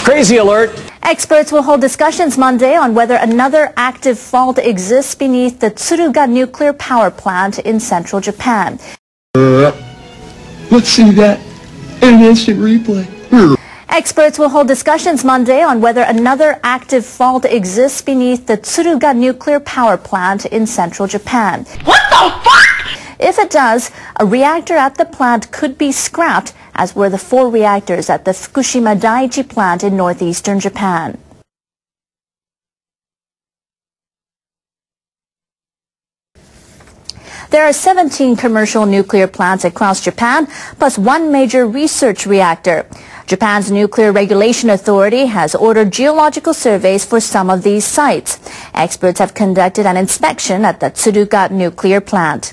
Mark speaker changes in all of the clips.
Speaker 1: Crazy alert.
Speaker 2: Experts will hold discussions Monday on whether another active fault exists beneath the Tsuruga nuclear power plant in central Japan.
Speaker 3: Let's see that in an instant replay.
Speaker 2: Experts will hold discussions Monday on whether another active fault exists beneath the Tsuruga nuclear power plant in central Japan.
Speaker 4: What the fuck?
Speaker 2: If it does, a reactor at the plant could be scrapped, as were the 4 reactors at the Fukushima Daiichi plant in northeastern Japan. There are 17 commercial nuclear plants across Japan, plus 1 major research reactor. Japan's Nuclear Regulation Authority has ordered geological surveys for some of these sites. Experts have conducted an inspection at the Tsuruga nuclear plant.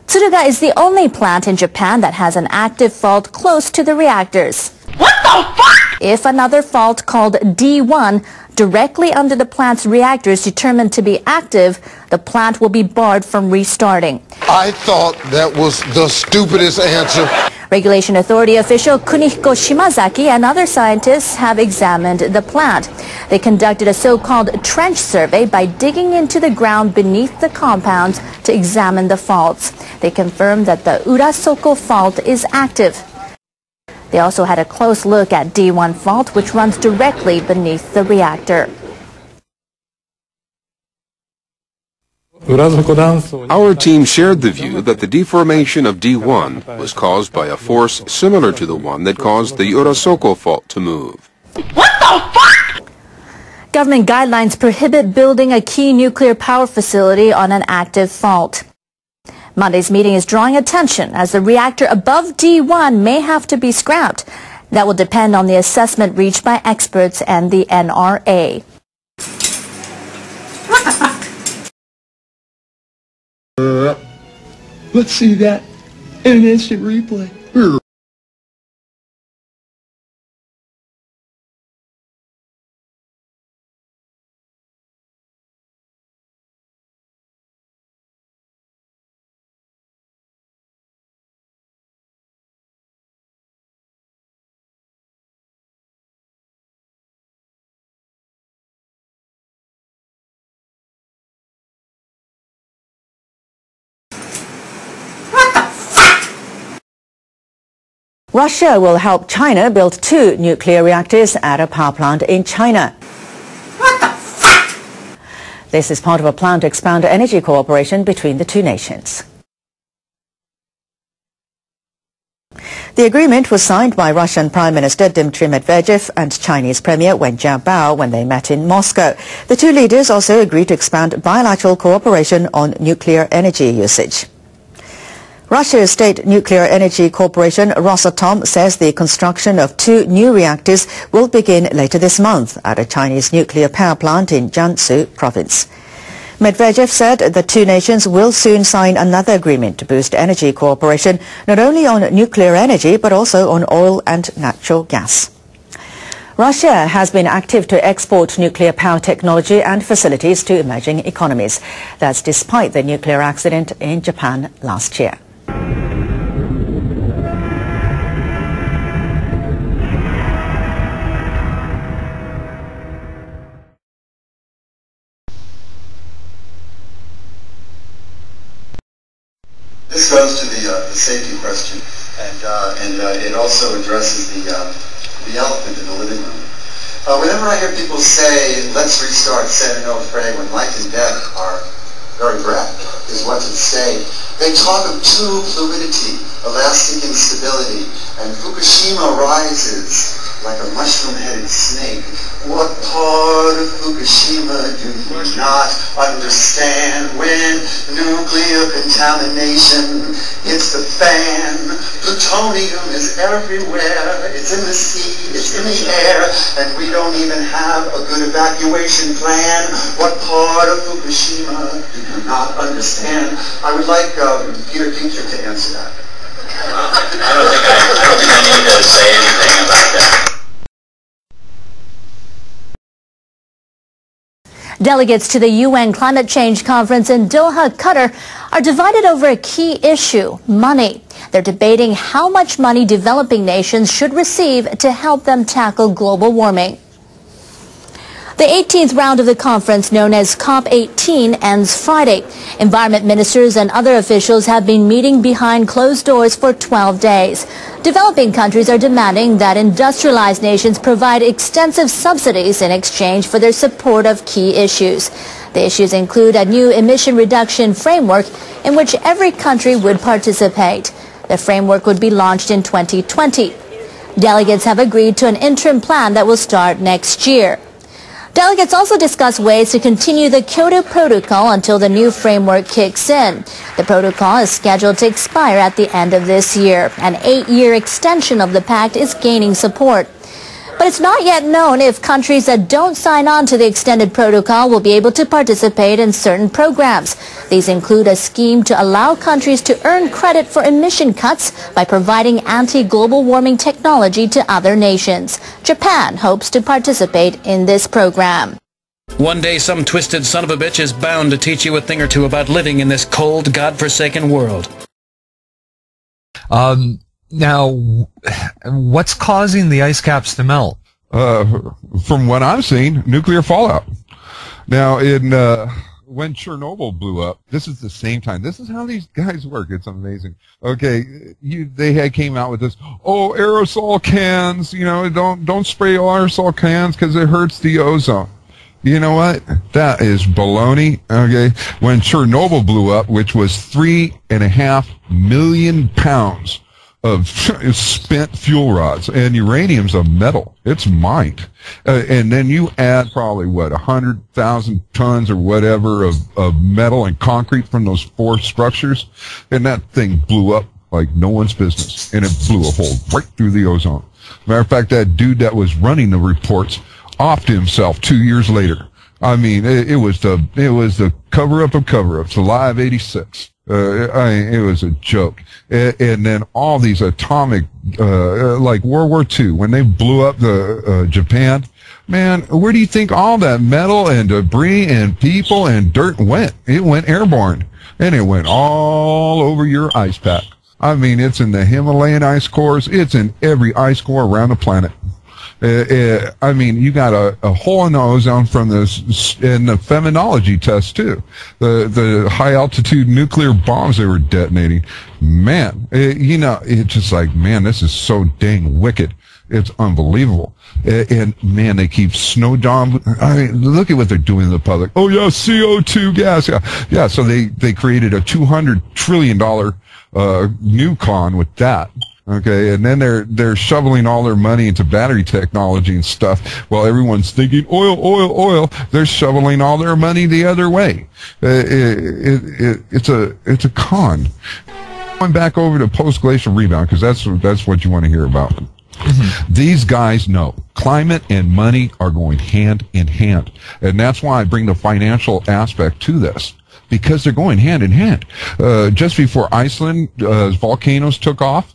Speaker 2: Tsuruga is the only plant in Japan that has an active fault close to the reactors.
Speaker 4: What the fuck?
Speaker 2: If another fault called D1 directly under the plant's reactors determined to be active, the plant will be barred from restarting.
Speaker 5: I thought that was the stupidest answer.
Speaker 2: Regulation Authority official Kunihiko Shimazaki and other scientists have examined the plant. They conducted a so-called trench survey by digging into the ground beneath the compounds to examine the faults. They confirmed that the Urasoko fault is active. They also had a close look at D1 fault, which runs directly beneath the reactor.
Speaker 6: Our team shared the view that the deformation of D1 was caused by a force similar to the one that caused the Urasoko fault to move.
Speaker 4: What the fuck?
Speaker 2: Government guidelines prohibit building a key nuclear power facility on an active fault. Monday's meeting is drawing attention as the reactor above D1 may have to be scrapped. That will depend on the assessment reached by experts and the NRA.
Speaker 4: What the fuck?
Speaker 3: Let's see that in an instant replay.
Speaker 7: Russia will help China build 2 nuclear reactors at a power plant in China.
Speaker 4: What the fuck?
Speaker 7: This is part of a plan to expand energy cooperation between the 2 nations. The agreement was signed by Russian Prime Minister Dmitry Medvedev and Chinese Premier Wen Jiabao when they met in Moscow. The 2 leaders also agreed to expand bilateral cooperation on nuclear energy usage. Russia's State Nuclear Energy Corporation Rosatom says the construction of 2 new reactors will begin later this month at a Chinese nuclear power plant in Jiangsu province. Medvedev said the 2 nations will soon sign another agreement to boost energy cooperation not only on nuclear energy but also on oil and natural gas. Russia has been active to export nuclear power technology and facilities to emerging economies. That's despite the nuclear accident in Japan last year.
Speaker 8: This goes to the safety question, and it also addresses the elephant in the living room. Whenever I hear people say, let's restart San Onofre when life and death are very breath, is what's at stake, they talk of true fluidity, elastic instability, and Fukushima rises like a mushroom-headed snake. What part of Fukushima do you not understand? When nuclear contamination hits the fan, plutonium is everywhere. It's in the sea, it's in the air, and we don't even have a good evacuation plan. What part of Fukushima do you not understand? I would like Peter Kincher to answer that.
Speaker 9: I don't think I need to say anything about that.
Speaker 2: Delegates to the UN Climate Change Conference in Doha, Qatar, are divided over a key issue: money. They're debating how much money developing nations should receive to help them tackle global warming. The 18th round of the conference, known as COP18, ends Friday. Environment ministers and other officials have been meeting behind closed doors for 12 days. Developing countries are demanding that industrialized nations provide extensive subsidies in exchange for their support of key issues. The issues include a new emission reduction framework in which every country would participate. The framework would be launched in 2020. Delegates have agreed to an interim plan that will start next year. Delegates also discuss ways to continue the Kyoto Protocol until the new framework kicks in. The protocol is scheduled to expire at the end of this year. An 8-year extension of the pact is gaining support. But it's not yet known if countries that don't sign on to the extended protocol will be able to participate in certain programs. These include a scheme to allow countries to earn credit for emission cuts by providing anti-global warming technology to other nations. Japan hopes to participate in this program.
Speaker 1: One day some twisted son of a bitch is bound to teach you a thing or two about living in this cold, godforsaken world.
Speaker 10: Now, what's causing the ice caps to melt?
Speaker 11: From what I'm seeing, nuclear fallout. Now, when Chernobyl blew up, this is the same time. This is how these guys work. It's amazing. Okay, they came out with this, oh, aerosol cans, don't spray aerosol cans because it hurts the ozone. You know what? That is baloney. Okay, when Chernobyl blew up, which was 3.5 million pounds of spent fuel rods, and uranium's a metal. It's mined. And then you add probably, 100,000 tons or whatever of metal and concrete from those 4 structures, and that thing blew up like no one's business, and it blew a hole right through the ozone. Matter of fact, that dude that was running the reports offed himself 2 years later. I mean, it was the cover-up of cover-ups, the Live 86. It was a joke. And then all these atomic, like World War II, when they blew up the Japan, man, where do you think all that metal and debris and people and dirt went? It went airborne, and it went all over your ice pack. I mean, it's in the Himalayan ice cores. It's in every ice core around the planet. I mean, you got a hole in the ozone from this, and the phenomenology test too. The high altitude nuclear bombs they were detonating. Man, it's just like, man, this is so dang wicked. It's unbelievable. And man, they keep snow dome. I mean, look at what they're doing to the public. Oh yeah, CO2 gas. Yeah. So they created a $200 trillion nucleon with that. Okay, and then they're shoveling all their money into battery technology and stuff while everyone's thinking oil. They're shoveling all their money the other way. It's a con. Going back over to post-glacial rebound, because that's what you want to hear about. Mm-hmm. These guys know climate and money are going hand in hand, and that's why I bring the financial aspect to this, because they're going hand in hand. Just before Iceland volcanoes took off,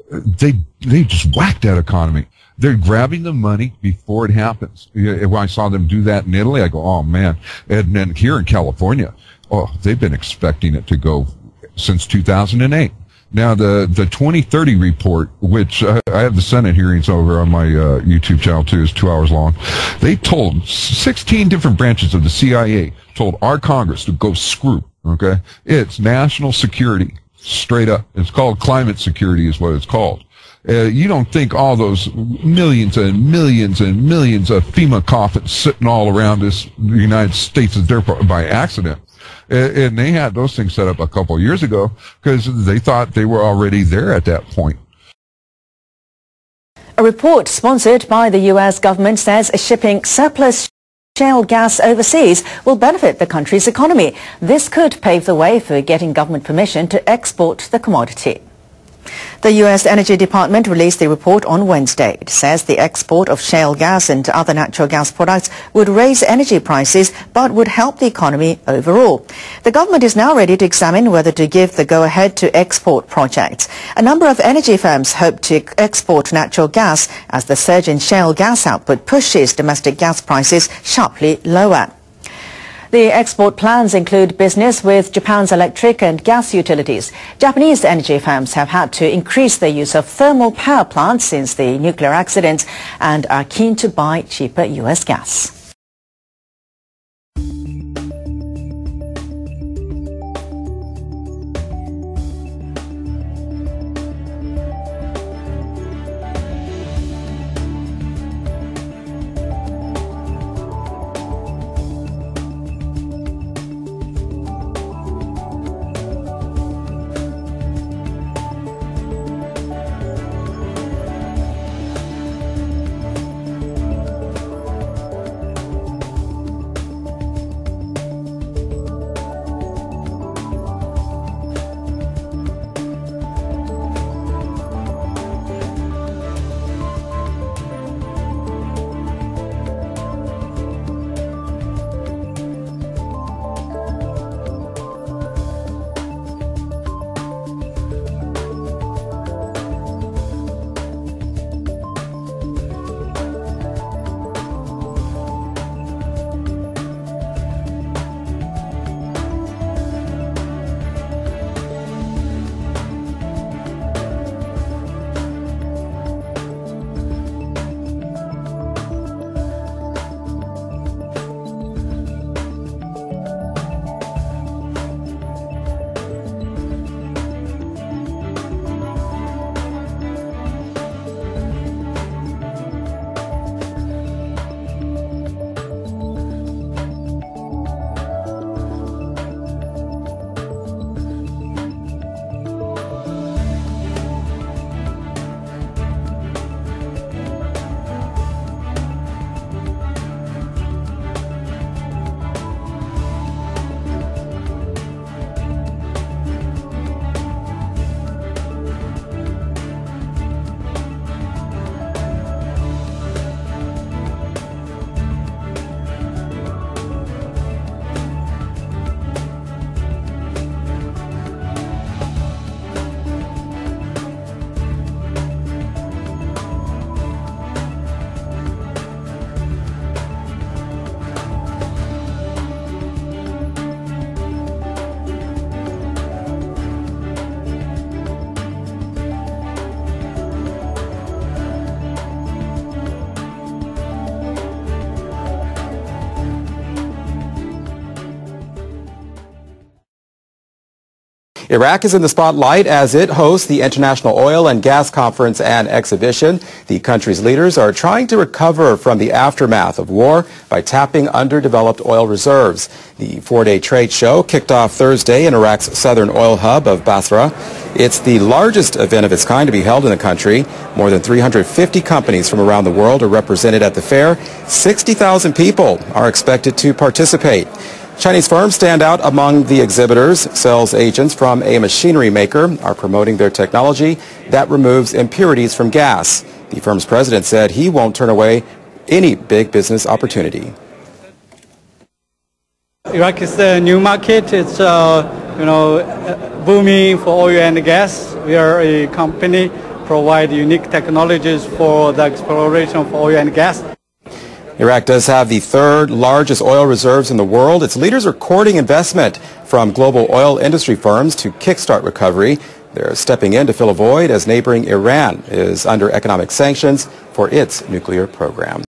Speaker 11: they just whacked that economy. They're grabbing the money before it happens. When I saw them do that in Italy, I go, oh man. And then here in California, they've been expecting it to go since 2008. Now the 2030 report, which I have the Senate hearings over on my YouTube channel too, is 2 hours long. They told 16 different branches of the CIA told our Congress to go screw. Okay, it's national security. Straight up. It's called climate security is what it's called. You don't think all those millions and millions and millions of FEMA coffins sitting all around the United States is there by accident. And they had those things set up a couple of years ago because they thought they were already there at that point.
Speaker 7: A report sponsored by the U.S. government says shipping surplus shale gas overseas will benefit the country's economy. This could pave the way for getting government permission to export the commodity. The U.S. Energy Department released the report on Wednesday. It says the export of shale gas and other natural gas products would raise energy prices but would help the economy overall. The government is now ready to examine whether to give the go-ahead to export projects. A number of energy firms hope to export natural gas as the surge in shale gas output pushes domestic gas prices sharply lower. The export plans include business with Japan's electric and gas utilities. Japanese energy firms have had to increase their use of thermal power plants since the nuclear accident and are keen to buy cheaper U.S. gas.
Speaker 12: Iraq is in the spotlight as it hosts the International Oil and Gas Conference and Exhibition. The country's leaders are trying to recover from the aftermath of war by tapping underdeveloped oil reserves. The four-day trade show kicked off Thursday in Iraq's southern oil hub of Basra. It's the largest event of its kind to be held in the country. More than 350 companies from around the world are represented at the fair. 60,000 people are expected to participate. Chinese firms stand out among the exhibitors. Sales agents from a machinery maker are promoting their technology that removes impurities from gas. The firm's president said he won't turn away any big business opportunity.
Speaker 13: Iraq is a new market. It's booming for oil and gas. We are a company provide unique technologies for the exploration of oil and gas.
Speaker 12: Iraq does have the third largest oil reserves in the world. Its leaders are courting investment from global oil industry firms to kickstart recovery. They're stepping in to fill a void as neighboring Iran is under economic sanctions for its nuclear program.